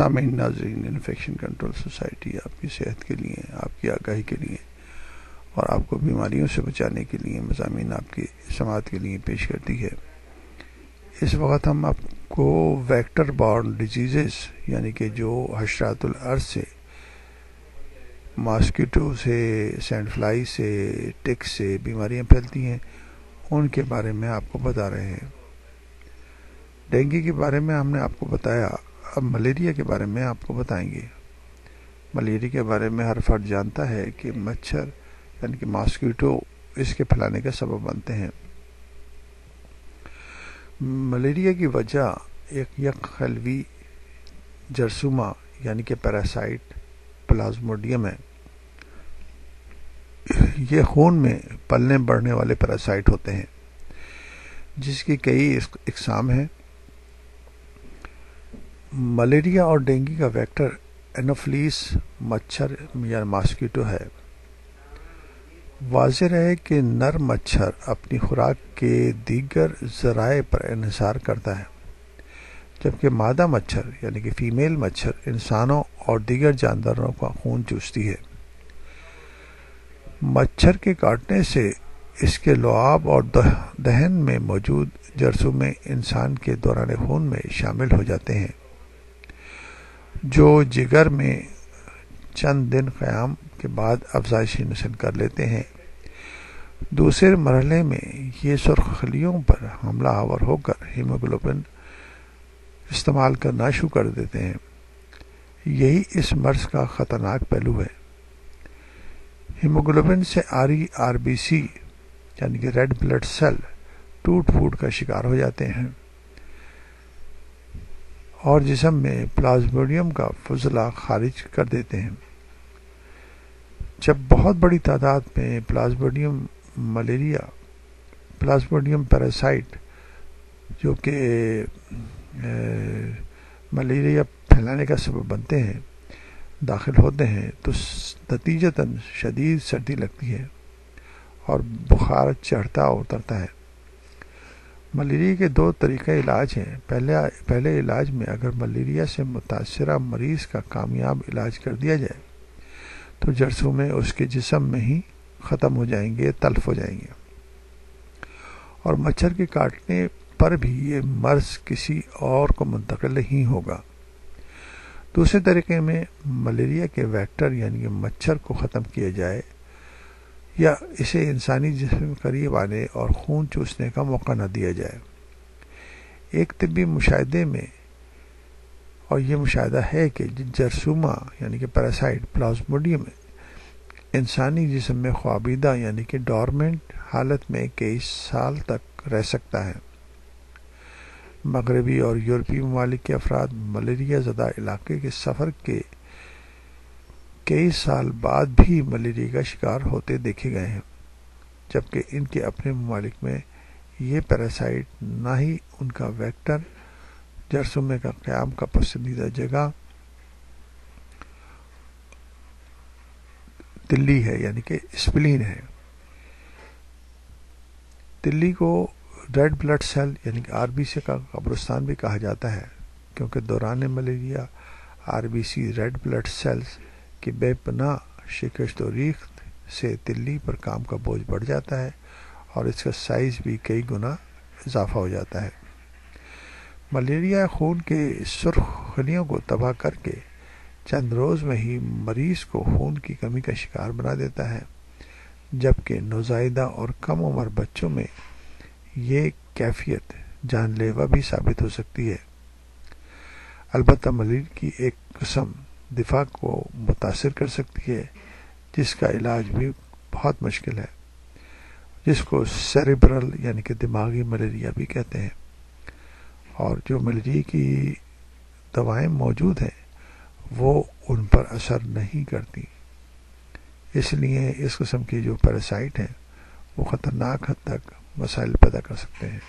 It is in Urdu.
سامعین ناظرین، انفیکشن کنٹرول سوسائٹی آپ کی صحت کے لیے، آپ کی آگاہی کے لیے اور آپ کو بیماریوں سے بچانے کے لیے مضامین آپ کی سماعت کے لیے پیش کرتی ہے۔ اس وقت ہم آپ کو ویکٹر بورن ڈیزیزز یعنی کہ جو حشرات الارض سے، ماسکیٹو سے، سینڈ فلائی سے، ٹک سے بیماریاں پھیلتی ہیں ان کے بارے میں آپ کو بتا رہے ہیں۔ ڈینگی کے بارے میں ہم نے آپ کو بتایا، اب ملیریا کے بارے میں آپ کو بتائیں گے۔ ملیریا کے بارے میں ہر فرد جانتا ہے کہ مچھر یعنی کہ ماسکیٹو اس کے پھیلانے کا سبب بنتے ہیں۔ ملیریا کی وجہ ایک یک خلوی جرثومہ یعنی کہ پیراسائٹ پلازموڈیم ہے۔ یہ خون میں پلنے بڑھنے والے پیراسائٹ ہوتے ہیں جس کی کئی اقسام ہیں۔ ملیریا اور ڈینگی کا ویکٹر اینوفیلس مچھر یا ماسکیٹو ہے۔ واضح رہے کہ نر مچھر اپنی خوراک کے دیگر ذرائع پر انحصار کرتا ہے، جبکہ مادہ مچھر یعنی کہ فیمیل مچھر انسانوں اور دیگر جانوروں کا خون چوستی ہے۔ مچھر کے کاٹنے سے اس کے لعاب اور دہن میں موجود جرثومے انسان کے دوران خون میں شامل ہو جاتے ہیں، جو جگر میں چند دن قیام کے بعد افزائشی نسل کر لیتے ہیں۔ دوسرے مرحلے میں یہ سرخ خلیوں پر حملہ آور ہو کر ہیموگلوبن استعمال کرنا شروع کر دیتے ہیں۔ یہی اس مرض کا خطرناک پہلو ہے۔ ہیموگلوبن سے آری آر بی سی یعنی کہ ریڈ بلڈ سیل ٹوٹ پھوٹ کا شکار ہو جاتے ہیں اور جسم میں پلازموڈیم کا فضلہ خارج کر دیتے ہیں۔ جب بہت بڑی تعداد میں پلازموڈیم پیراسائٹ جو کہ ملیریا پھیلانے کا سبب بنتے ہیں داخل ہوتے ہیں تو نتیجتاً شدید سردی لگتی ہے اور بخار چڑھتا اور اترتا ہے۔ ملیریا کے دو طریقہ علاج ہیں۔ پہلے علاج میں اگر ملیریا سے متاثرہ مریض کا کامیاب علاج کر دیا جائے تو جرثومے اس کے جسم میں ہی ختم ہو جائیں گے، تلف ہو جائیں گے، اور مچھر کے کاٹنے پر بھی یہ مرض کسی اور کو منتقل نہیں ہوگا۔ دوسرے طریقے میں ملیریا کے ویکٹر یعنی کہ مچھر کو ختم کیا جائے یا اسے انسانی جسم کے قریب آنے اور خون چوسنے کا موقع نہ دیا جائے۔ ایک طبی مشاہدے میں اور یہ مشاہدہ ہے کہ جرثومہ یعنی کہ پیراسائٹ پلازموڈیم انسانی جسم میں خوابیدہ یعنی کہ ڈورمنٹ حالت میں کئی سال تک رہ سکتا ہے۔ مغربی اور یورپی ممالک کے افراد ملیریا زدہ علاقے کے سفر کے کئی سال بعد بھی ملیریا کا شکار ہوتے دیکھے گئے ہیں، جبکہ ان کے اپنے ممالک میں یہ پیراسائٹ نہ ہی ان کا ویکٹر جرثومے کا قیام کا پسندیدہ جگہ تلی ہے یعنی کہ اسپلین ہے۔ تلی کو ریڈ بلڈ سیل یعنی کہ آر بی سی کا قبرستان بھی کہا جاتا ہے، کیونکہ دوران malaria R B C red blood cells کی بے پناہ شکست و ریخت سے تلی پر کام کا بوجھ بڑھ جاتا ہے اور اس کا سائز بھی کئی گنا اضافہ ہو جاتا ہے۔ ملیریا خون کے سرخ خلیوں کو تباہ کر کے چند روز میں ہی مریض کو خون کی کمی کا شکار بنا دیتا ہے، جبکہ نوزائیدہ اور کم عمر بچوں میں یہ کیفیت جان لیوا بھی ثابت ہو سکتی ہے۔ البتہ ملیریا کی ایک قسم دفاع کو متاثر کر سکتی ہے جس کا علاج بھی بہت مشکل ہے، جس کو سیریبرل یعنی کہ دماغی ملیریا بھی کہتے ہیں، اور جو ملیریا کی دوائیں موجود ہیں وہ ان پر اثر نہیں کرتی۔ اس لیے اس قسم کی جو پیراسائٹ ہیں وہ خطرناک حد تک مسائل پیدا کر سکتے ہیں۔